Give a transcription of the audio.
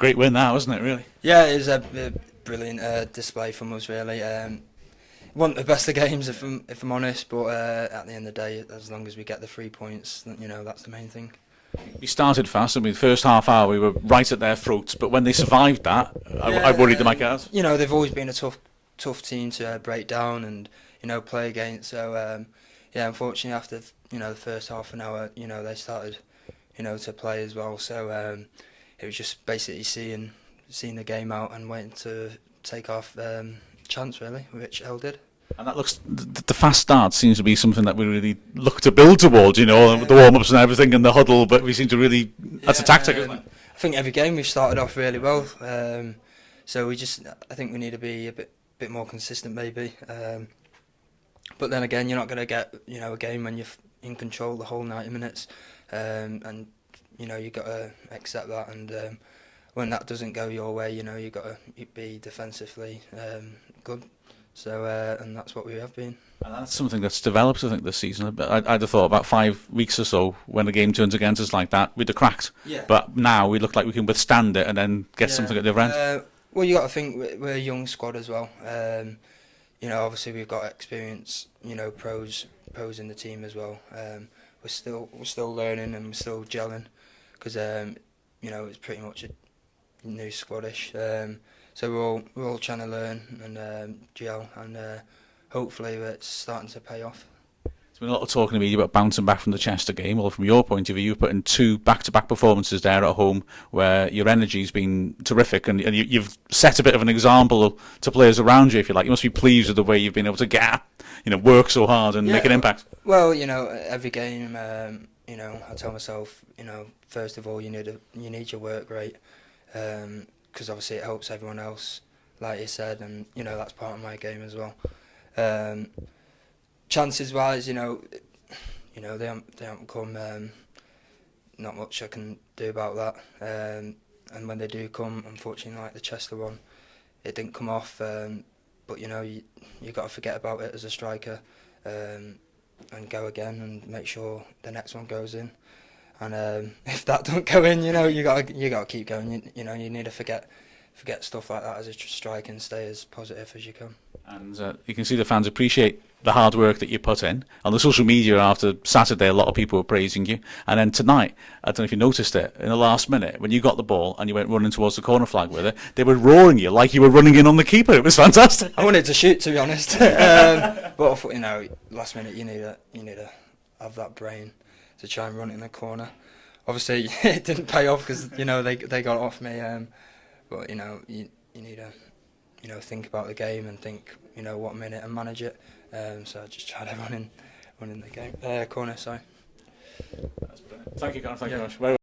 great win now, wasn't it, really? Yeah, it was a brilliant display from us, really. Wasn't the best of games, if I'm honest, but at the end of the day, as long as we get the 3 points, that's the main thing. We started fast. I mean, the first half hour we were right at their throats, but when they survived that, I worried them like that. They've always been a tough team to break down and play against. So unfortunately after the first half an hour, they started to play as well. So it was just basically seeing the game out and waiting to take off chance, really, which Elle did. And that looks, the fast start seems to be something that we really look to build towards, the warm-ups and everything and the huddle, but we seem to really, that's a tactic, isn't it? I think every game we've started off really well, so I think we need to be a bit more consistent maybe, but then again, you're not going to get, a game when you're in control the whole 90 minutes, and, you've got to accept that, and when that doesn't go your way, you've got to be defensively good. So and that's what we have been. And that's something that's developed, I think, this season. I'd have thought about 5 weeks or so, when the game turns against us like that, we'd have cracked. Yeah. But now we look like we can withstand it and then get something at the other end. Well, you got to think we're a young squad as well. Obviously we've got experience, pros in the team as well. We're still learning and we're still gelling because it's pretty much a new squadish. So we're all trying to learn and gel, and hopefully it's starting to pay off. There's been a lot of talk in the media about bouncing back from the Chester game. Well, from your point of view, you've put in 2 back-to-back performances there at home where your energy's been terrific, and you've set a bit of an example to players around you, if you like. You must be pleased with the way you've been able to get, work so hard and make an impact. Well, every game, I tell myself, first of all, you need your work rate. Because obviously it helps everyone else, like you said, and that's part of my game as well. Chances wise, they haven't come. Not much I can do about that. And when they do come, unfortunately, like the Chester one, it didn't come off. But you got to forget about it as a striker, and go again and make sure the next one goes in. And if that don't go in, you got to keep going. You need to forget stuff like that as a strike and stay as positive as you can. And you can see the fans appreciate the hard work that you put in. On the social media after Saturday, a lot of people were praising you. And then tonight, I don't know if you noticed it, in the last minute, when you got the ball and you went running towards the corner flag with it, they were roaring you like you were running in on the keeper. It was fantastic. I wanted to shoot, to be honest. But I thought, last minute you need to have that brain to try and run it in the corner. Obviously, it didn't pay off because they got it off me. But you need to think about the game and think what minute and manage it. So I just tried to run in the game corner. Sorry. That's brilliant. Thank you, Gareth. Thank you very much.